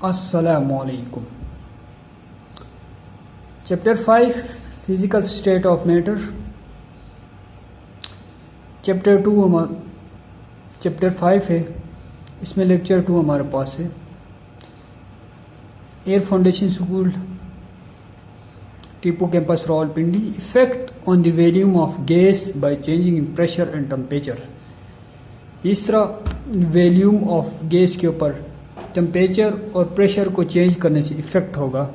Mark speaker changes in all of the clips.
Speaker 1: Assalamualaikum. Chapter 5 physical state of matter. Chapter 5 है, इसमें lecture 2 हमारे पास है. Air foundation school, Tipu campus, Rawalpindi. Effect on the volume of gas by changing in pressure and temperature. इस तरह volume of gas के ऊपर टेम्परेचर और प्रेशर को चेंज करने से इफेक्ट होगा,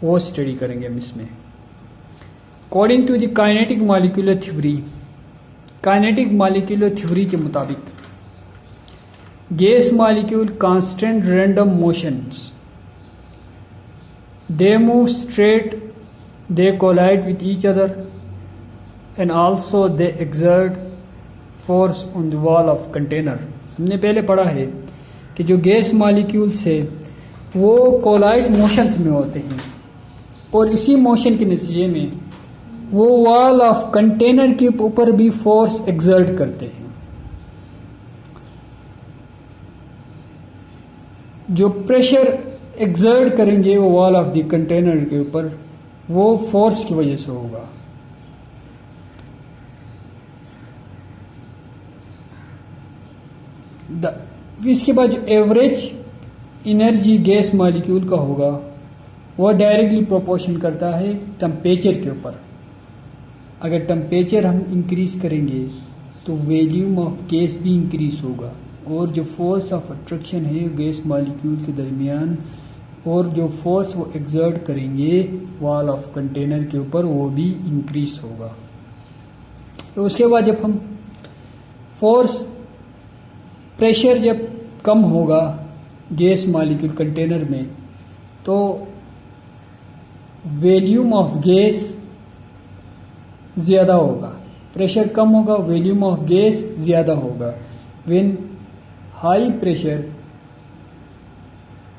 Speaker 1: वो स्टडी करेंगे हम इसमें. According to the kinetic molecular theory, kinetic molecular theory के मुताबिक gas molecule constant random motions, they move straight, they collide with each other, and also they exert force on the wall of container. हमने पहले पढ़ा है कि जो gas molecules है वो कोलाइड मोशंस में होते हैं और इसी मोशन के नतीजे में वो वॉल ऑफ कंटेनर के ऊपर भी फोर्स एक्सर्ट करते हैं. जो प्रेशर एक्सर्ट करेंगे वो वॉल ऑफ द कंटेनर के ऊपर, वो फोर्स की वजह से होगा. इसके बाद जो एवरेज एनर्जी गैस मॉलिक्यूल का होगा वो डायरेक्टली प्रोपोर्शन करता है टेम्परेचर के ऊपर. अगर टेम्परेचर हम इंक्रीज करेंगे तो वॉल्यूम ऑफ गैस भी इंक्रीज होगा और जो फोर्स ऑफ अट्रैक्शन है गैस मॉलिक्यूल के दरमियान और जो फोर्स वो एक्सर्ट करेंगे वॉल ऑफ कंटेनर के ऊपर वो भी इंक्रीज होगा. तो उसके बाद जब हम फोर्स प्रेशर जब कम होगा गैस मॉलिक्यूल कंटेनर में तो वॉल्यूम ऑफ गैस ज़्यादा होगा. प्रेशर कम होगा, वॉल्यूम ऑफ गैस ज़्यादा होगा. When high pressure,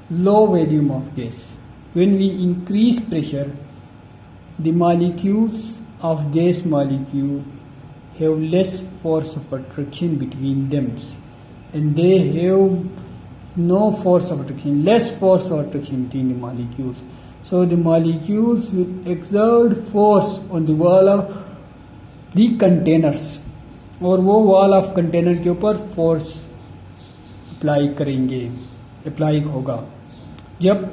Speaker 1: low volume of gas. When we increase pressure, the molecules of gas molecule have less force of attraction between them, and they have no force of attraction, less force of attraction between the molecules. So the molecules will exert force on the wall of the containers, और वो wall of container के ऊपर force apply करेंगे, apply होगा. जब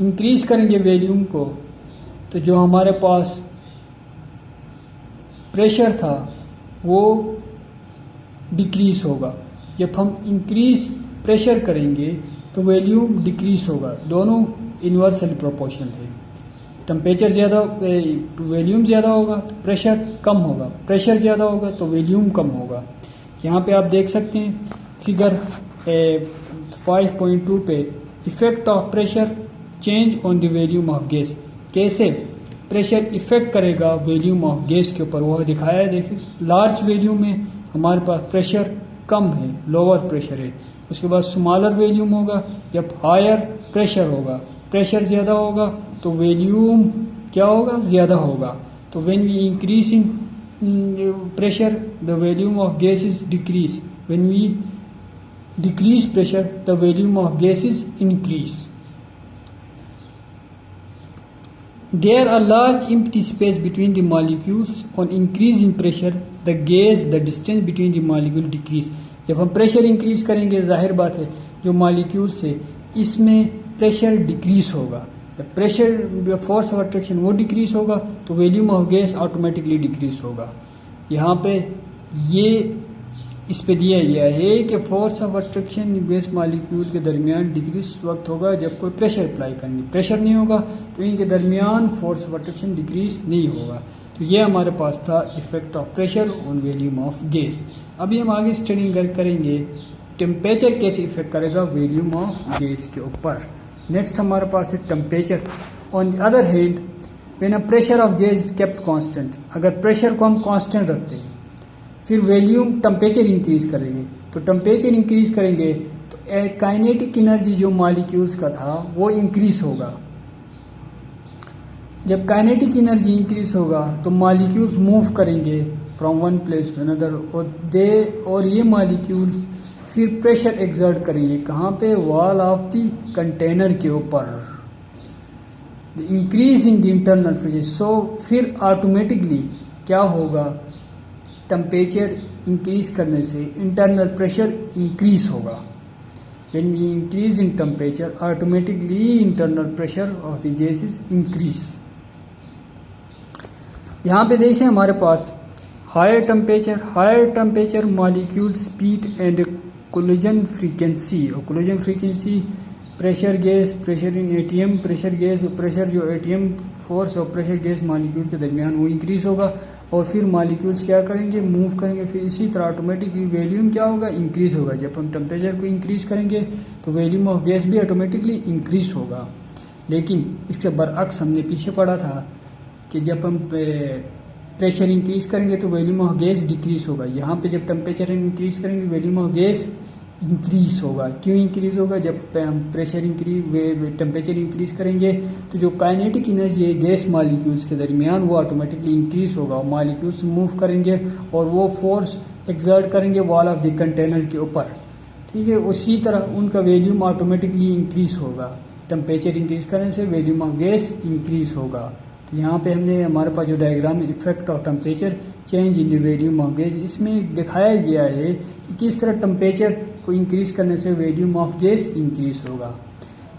Speaker 1: increase करेंगे volume को तो जो हमारे पास प्रेशर था वो डिक्रीज होगा. जब हम इंक्रीज प्रेशर करेंगे तो वॉल्यूम डिक्रीज होगा. दोनों इन्वर्सली प्रोपोर्शनल है. टेम्परेचर ज़्यादा, वॉल्यूम ज़्यादा होगा तो प्रेशर कम होगा, प्रेशर ज़्यादा होगा तो वॉल्यूम कम होगा. यहाँ पे आप देख सकते हैं फिगर 5.2 पे effect of pressure change on the volume of gas. कैसे प्रेशर इफेक्ट करेगा वॉल्यूम ऑफ गैस के ऊपर वो दिखाया है. देखिए लार्ज वॉल्यूम में हमारे पास प्रेशर कम है, लोअर प्रेशर है. उसके बाद स्मॉलर वॉल्यूम होगा जब हायर प्रेशर होगा, प्रेशर ज़्यादा होगा तो वॉल्यूम क्या होगा, ज़्यादा होगा. तो when we increase in pressure the volume of gas is decrease. When we decrease pressure the volume of gas is increase. There are large empty space between the molecules. On increase in pressure the gas, the distance between the molecule decrease. जब हम pressure increase करेंगे जाहिर बात है जो molecules है इसमें pressure decrease होगा. प्रेशर फोर्स ऑफ अट्रैक्शन वो डिक्रीज होगा तो volume of gas automatically decrease होगा. यहाँ पे ये इस पे दिया गया है कि force of attraction gas molecule के दरमियान डिक्रीज वक्त होगा जब कोई प्रेशर अप्लाई करेंगे. प्रेशर नहीं होगा तो इनके दरमियान फोर्स ऑफ अट्रैक्शन डिक्रीज नहीं होगा. तो ये हमारे पास था effect of pressure on volume of gas. अभी हम आगे स्टडी करेंगे टेम्परेचर कैसे इफेक्ट करेगा वॉल्यूम ऑफ गैस के ऊपर. नेक्स्ट हमारे पास है temperature. On the other hand when a pressure of gas is kept constant, अगर प्रेशर को हम कांस्टेंट रखते हैं फिर वॉल्यूम टेम्परेचर इंक्रीज करेंगे. तो टेम्परेचर इंक्रीज करेंगे तो काइनेटिक एनर्जी जो मॉलिक्यूल्स का था वो इंक्रीज होगा. जब काइनेटिक एनर्जी इंक्रीज होगा तो मॉलिक्यूल्स मूव करेंगे from one place to another और ये मॉलिक्यूल्स फिर प्रेशर एक्सर्ट करेंगे कहाँ पे, वॉल ऑफ द कंटेनर के ऊपर, the increase in the internal pressure. So फिर ऑटोमेटिकली क्या होगा, टेम्परेचर इंक्रीज करने से इंटरनल प्रेशर इंक्रीज होगा। When we increase in temperature, automatically internal pressure of the gases increase। यहाँ पे देखें हमारे पास higher temperature molecule speed and collision frequency. और collision frequency pressure gas, pressure in ATM, pressure gas, pressure जो ATM force और pressure gas molecule के दरमियान वो इंक्रीज होगा और फिर मॉलिक्यूल्स क्या करेंगे, मूव करेंगे। फिर इसी तरह ऑटोमेटिकली वॉल्यूम क्या होगा, इंक्रीज होगा। जब हम टेम्परेचर को इंक्रीज करेंगे तो वॉल्यूम ऑफ गैस भी ऑटोमेटिकली इंक्रीज होगा। लेकिन इसके बरअक्स हमने पीछे पढ़ा था कि जब हम प्रेशर इंक्रीज करेंगे तो वॉल्यूम ऑफ गैस डिक्रीज होगा। यहाँ पे जब टेम्परेचर इंक्रीज करेंगे वॉल्यूम ऑफ गैस इंक्रीज होगा। क्यों इंक्रीज होगा, जब हम प्रेशर इंक्रीज टेम्परेचर इंक्रीज करेंगे तो जो काइनेटिक एनर्जी है गैस मॉलिक्यूल्स के दरमियान वो ऑटोमेटिकली इंक्रीज होगा और मॉलिक्यूल्स मूव करेंगे और वो फोर्स एक्सर्ट करेंगे वॉल ऑफ द कंटेनर के ऊपर। ठीक है, उसी तरह उनका वॉल्यूम ऑटोमेटिकली इंक्रीज होगा। टेम्परेचर इंक्रीज करने से वॉल्यूम ऑफ गैस इंक्रीज होगा। तो यहाँ पे हमने हमारे पास जो डायग्राम है effect of temperature change in the volume of gas, इसमें दिखाया गया है कि किस तरह टेम्परेचर को इंक्रीज करने से वॉल्यूम ऑफ गैस इंक्रीज होगा।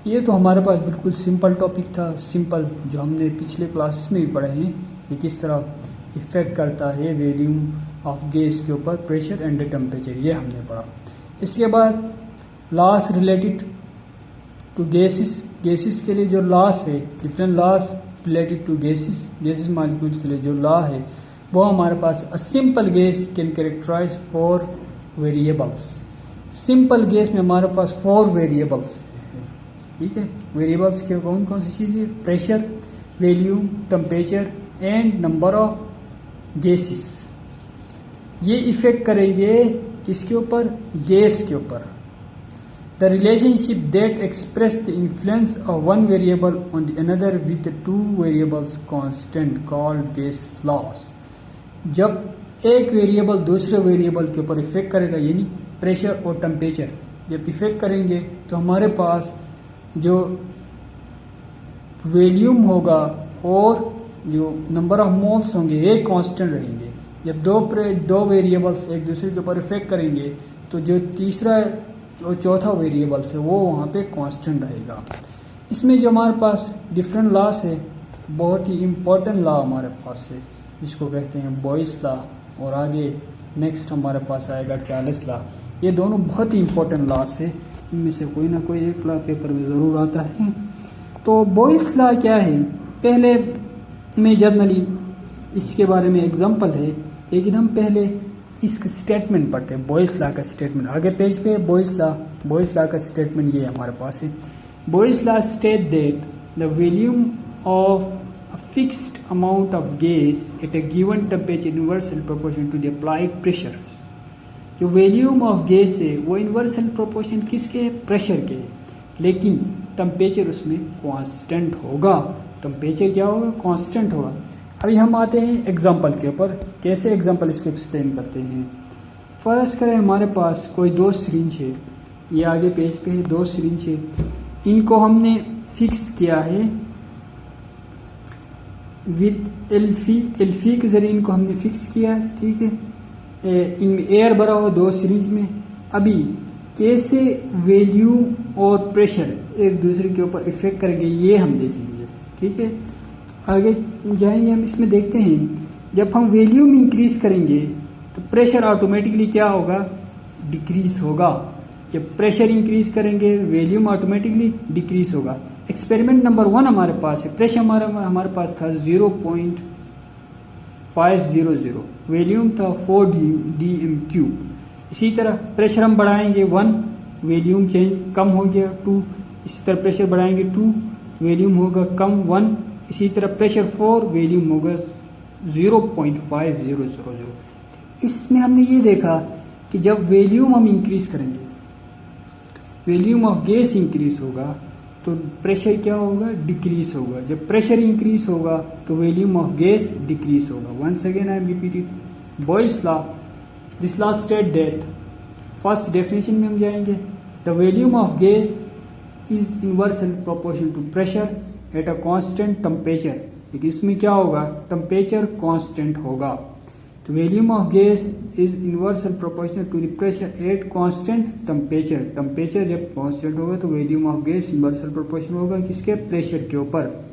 Speaker 1: ये तो हमारे पास बिल्कुल सिंपल टॉपिक था, सिंपल जो हमने पिछले क्लासेस में भी पढ़े हैं कि किस तरह इफेक्ट करता है वॉल्यूम ऑफ गैस के ऊपर प्रेशर एंड टेम्परेचर, ये हमने पढ़ा। इसके बाद लॉस रिलेटेड टू गैसेस के लिए जो लॉस है, different laws related to gases molecules के लिए जो लॉ है वो हमारे पास a simple gas can characterize 4 variables. Simple gas में हमारे पास 4 वेरिएबल्स हैं। ठीक है, वेरिएबल्स के कौन कौन सी चीज़ें, pressure, volume, temperature and number of gases. ये इफेक्ट करेंगे किसके ऊपर, गैस के ऊपर। The relationship that express the influence of one variable on the another with the 2 variables constant called gas laws। जब एक वेरिएबल दूसरे वेरिएबल के ऊपर इफेक्ट करेगा, यानी प्रेशर और टेम्परेचर जब इफेक्ट करेंगे तो हमारे पास जो वॉल्यूम होगा और जो नंबर ऑफ मोल्स होंगे ये कांस्टेंट रहेंगे। जब दो वेरिएबल्स एक दूसरे के ऊपर इफेक्ट करेंगे तो जो तीसरा जो चौथा वेरिएबल्स है वो वहाँ पे कांस्टेंट रहेगा। इसमें जो हमारे पास डिफरेंट लॉस है, बहुत ही इम्पोर्टेंट लॉ हमारे पास है जिसको कहते हैं बॉयस लॉ, और आगे नेक्स्ट हमारे पास आएगा चार्ल्स लॉ। ये दोनों बहुत ही इम्पोर्टेंट लॉस है, इनमें से कोई ना कोई एक लॉ पेपर में ज़रूर आता है। तो बॉयस लॉ क्या है, पहले में जर्नली इसके बारे में एग्जाम्पल है, लेकिन हम पहले इसका स्टेटमेंट पढ़ते हैं। बॉयस लॉ का स्टेटमेंट आगे पेज पे, बॉयस लॉ का स्टेटमेंट ये हमारे पास है। Boyle's law state that the volume of a fixed amount of gas at a given temperature inversely proportion to the applied pressure. जो वॉल्यूम ऑफ गैस है वो इनवर्सल प्रोपोर्शन किसके, प्रेशर के, लेकिन टेम्परेचर उसमें कांस्टेंट होगा। टेम्परेचर क्या होगा, कांस्टेंट होगा। अभी हम आते हैं एग्जाम्पल के ऊपर, कैसे एग्जाम्पल इसको एक्सप्लेन करते हैं। फर्ज करें हमारे पास कोई 2 सिरिंज है, ये आगे पेज पे है, 2 सिरिंज है, इनको हमने फिक्स किया है विद एल्फी के जरिए इनको हमने फिक्स किया है। ठीक है, इनमें एयर भरा हो 2 सिरिंज में। अभी कैसे वॉल्यूम और प्रेशर एक दूसरे के ऊपर इफेक्ट करेंगे ये हम देखेंगे। ठीक है, आगे जाएंगे हम, इसमें देखते हैं जब हम वॉल्यूम इंक्रीज करेंगे तो प्रेशर ऑटोमेटिकली क्या होगा, डिक्रीज होगा। जब प्रेशर इंक्रीज करेंगे वॉल्यूम ऑटोमेटिकली डिक्रीज होगा। एक्सपेरिमेंट नंबर 1 हमारे पास है, प्रेशर हमारे पास था 0.500, वॉल्यूम था 4 dm³। इसी तरह प्रेशर हम बढ़ाएंगे 1, वॉल्यूम चेंज कम हो गया 2, इसी तरह प्रेशर बढ़ाएंगे 2, वॉल्यूम होगा कम 1, इसी तरह प्रेशर 4, वॉल्यूम होगा 0.5000। इसमें हमने ये देखा कि जब वॉल्यूम हम इंक्रीज करेंगे, वॉल्यूम ऑफ गैस इंक्रीज होगा तो प्रेशर क्या होगा, डिक्रीज होगा। जब प्रेशर इंक्रीज होगा तो वॉल्यूम ऑफ गैस डिक्रीज होगा। Once again I am repeated, Boyle's law, this law state that first definition में हम जाएंगे। The volume of gas is inversely proportional to pressure at a constant temperature. लेकिन इसमें क्या होगा, टेम्परेचर कांस्टेंट होगा। तो volume of gas is inversely proportional to the pressure at constant temperature. Temperature जब कांस्टेंट होगा तो volume of gas inversely proportional होगा किसके, प्रेशर के ऊपर।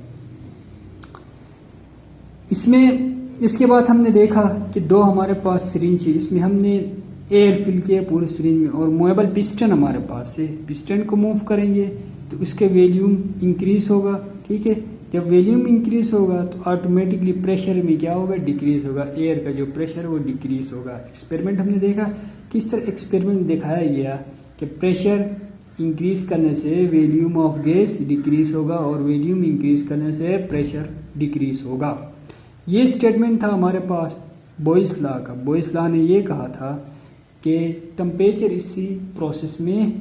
Speaker 1: इसमें इसके बाद हमने देखा कि दो हमारे पास सिरिंज है, इसमें हमने एयर फिल किया पूरे सिरिंज में, और मूवेबल पिस्टन हमारे पास है। पिस्टन को मूव करेंगे तो उसके वॉल्यूम इंक्रीज होगा, ठीक है। जब वॉल्यूम इंक्रीज होगा तो ऑटोमेटिकली प्रेशर में क्या होगा, डिक्रीज होगा। एयर का जो प्रेशर है वो डिक्रीज होगा। एक्सपेरिमेंट हमने देखा, किस तरह एक्सपेरिमेंट दिखाया गया कि प्रेशर इंक्रीज करने से वॉल्यूम ऑफ गैस डिक्रीज होगा और वॉल्यूम इंक्रीज करने से प्रेशर डिक्रीज होगा। ये स्टेटमेंट था हमारे पास बॉयस लॉ का। बॉयस लॉ ने ये कहा था कि टेम्परेचर इसी प्रोसेस में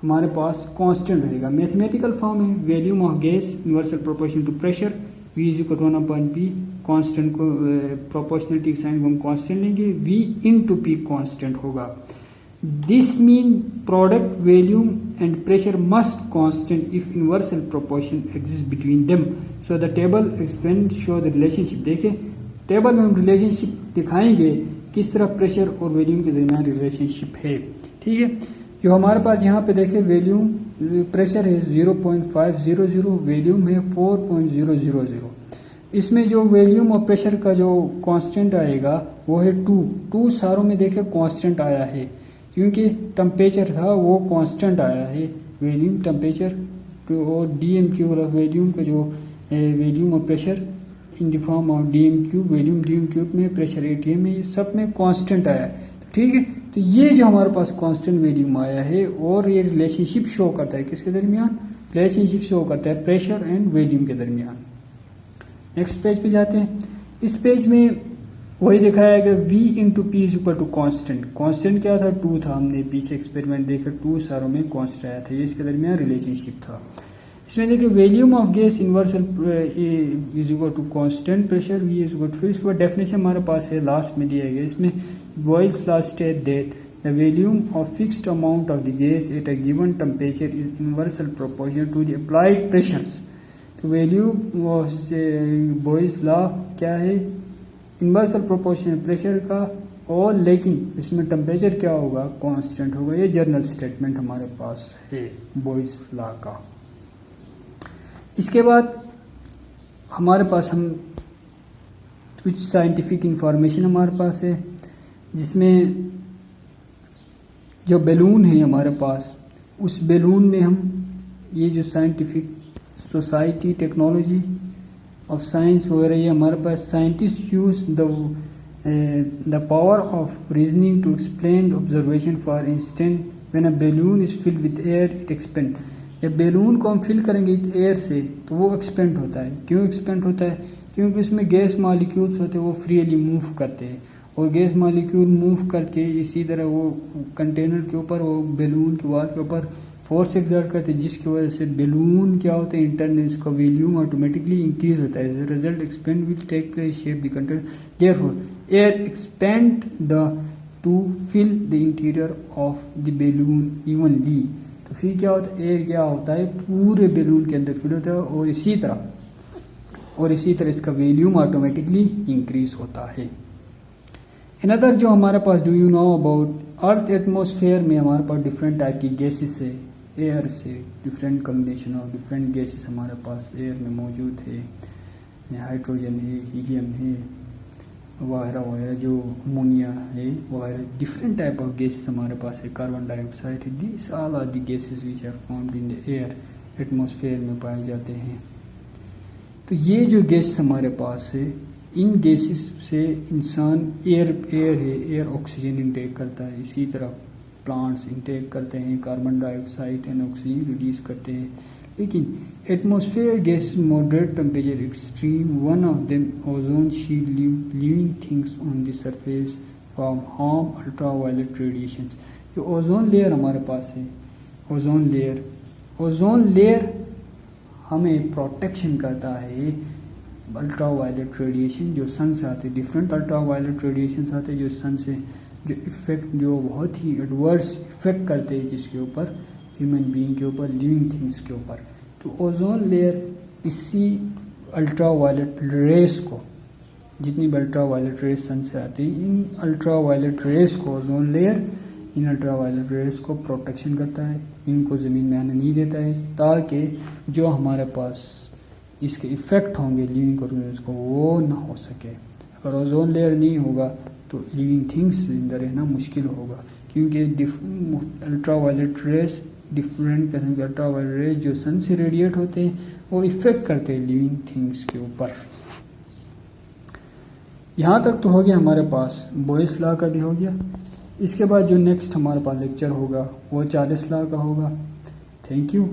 Speaker 1: हमारे पास कांस्टेंट रहेगा। मैथमेटिकल फॉर्म है, volume of gas inversely proportional to pressure, V is equal to 1/P। Constant को प्रोपोर्शनलिटी साइन को हम कांस्टेंट लेंगे, V इनटू P कांस्टेंट होगा। This mean product volume and pressure must constant if inversely proportion exist between them. So the table explain show the relationship. देखिए table में हम relationship दिखाएंगे किस तरह प्रेशर और वॉल्यूम के दरमियान रिलेशनशिप है, ठीक है। जो हमारे पास यहाँ पे देखें वॉल्यूम प्रेशर है 0.500, वॉल्यूम है 4.000। इसमें जो वॉल्यूम और प्रेशर का जो कांस्टेंट आएगा वो है 2 सारों में देखें कांस्टेंट आया है, क्योंकि टेम्परेचर था वो कांस्टेंट आया है। वॉल्यूम टेम्परेचर और DMQ वॉल्यूम का जो वॉल्यूम और pressure in the form of DMQ, volume DMQ में प्रेशर ATM में, ये सब में कांस्टेंट आया है, ठीक है। तो ये जो हमारे पास कांस्टेंट वॉल्यूम आया है और ये रिलेशनशिप शो करता है किसके दरमियान, रिलेशनशिप शो करता है प्रेशर एंड वॉल्यूम के दरमियान। नेक्स्ट पेज पे जाते हैं। इस पेज में वही दिखाया है कि V into P is equal to constant. Constant क्या था, 2 था। हमने पीछे एक्सपेरिमेंट देखा 2 सारों में कांस्टेंट आया था, ये इसके दरमियान रिलेशनशिप था। इसमें देखिए volume of gas inversely is equal to constant pressure, V is equal to, फिर इसके बाद डेफिनेशन हमारे पास है लास्ट में दिया गया। इसमें Boyle's law state that the volume of fixed amount of the gas at a given temperature is inversely proportional to the applied pressures. तो वैल्यू ऑफ बॉयस लॉ क्या है, इनवर्सल प्रोपोर्शनल प्रेशर का, और लेकिन इसमें टेम्परेचर क्या होगा, कांस्टेंट होगा। ये जर्नल स्टेटमेंट हमारे पास है बॉयस लॉ का। इसके बाद हमारे पास हम कुछ साइंटिफिक इंफॉर्मेशन हमारे पास है, जिसमें जो बैलून है हमारे पास, उस बैलून में हम ये जो scientific society technology of science वगैरह, ये हमारे पास scientist use the power of reasoning to explain the observation. For instance when a balloon is filled with air it expand. जब बैलून को हम फिल करेंगे एयर से तो वो एक्सपेंड होता है। क्यों एक्सपेंड होता है, क्योंकि उसमें गैस मॉलिक्यूल्स होते हैं, वो फ्रीली मूव करते हैं, और गैस मॉलिक्यूल मूव करके इसी तरह वो कंटेनर के ऊपर, वो बैलून के वॉल के ऊपर फोर्स एक्सर्ट करते हैं, जिसकी वजह से बैलून क्या होता है, इंटरनल इसका वॉल्यूम ऑटोमेटिकली इंक्रीज होता है। As a result expand will take place shape the container, therefore air expand the to fill the interior of the balloon evenly. तो फिर क्या होता है, एयर क्या होता है पूरे बैलून के अंदर फिल होता है, और इसी तरह इसका वॉल्यूम ऑटोमेटिकली इंक्रीज होता है। अनदर जो हमारे पास, do you know about earth atmosphere में हमारे पास डिफरेंट टाइप की गैसेस है। एयर से different combination of different gases हमारे पास एयर में मौजूद है। हाइड्रोजन है, हीलियम है, वगैरह वगैरह, जो अमोनिया है वगैरह, डिफरेंट टाइप ऑफ गैसेस हमारे पास है। कार्बन डाइऑक्साइड है, this all are the gases which are formed in the air, atmosphere में पाए जाते हैं। तो ये जो गैस हमारे पास है, इन गैसेस से इंसान एयर है, एयर ऑक्सीजन इंटेक करता है। इसी तरह प्लांट्स इंटेक करते हैं, carbon dioxide and oxygen release करते हैं। लेकिन atmosphere gas moderate temperature extreme, one of them ozone shield living things on the surface from harm ultraviolet radiation. जो ओजोन लेयर हमारे पास है, ओजोन लेयर हमें प्रोटेक्शन करता है अल्ट्रावायलेट रेडिएशन जो सन से आते हैं। डिफरेंट अल्ट्रावायलेट रेडिएशन आते हैं जो सन से जो इफ़ेक्ट जो बहुत ही एडवर्स इफ़ेक्ट करते हैं किसके ऊपर, ह्यूमन बीइंग के ऊपर, लिविंग थिंग्स के ऊपर। तो ओजोन लेयर इसी अल्ट्रा वायलेट रेस को, जितनी भी अल्ट्रा वायलेट रेस सन से आती है, इन अल्ट्रा वायलेट रेस को ओजोन लेयर इन अल्ट्रा वायलेट रेस को प्रोटेक्शन करता है, इनको ज़मीन में आने नहीं देता है, ताकि जो हमारे पास इसके इफ़ेक्ट होंगे लिविंग ऑर्गेनिज्म को वो ना हो सके। अगर ओजोन लेयर नहीं होगा तो लिविंग थिंग्स जिंदा रहना मुश्किल होगा, क्योंकि अल्ट्रा वायलेट रेस, डिफरेंट किस्म के अल्ट्रा वायलेट रेस जो सन से रेडिएट होते हैं वो इफ़ेक्ट करते हैं लिविंग थिंग्स के ऊपर। यहाँ तक तो हो गया हमारे पास बोयस लॉ का भी हो गया। इसके बाद जो नेक्स्ट हमारे पास लेक्चर होगा वो चार्ल्स लॉ का होगा। Thank you.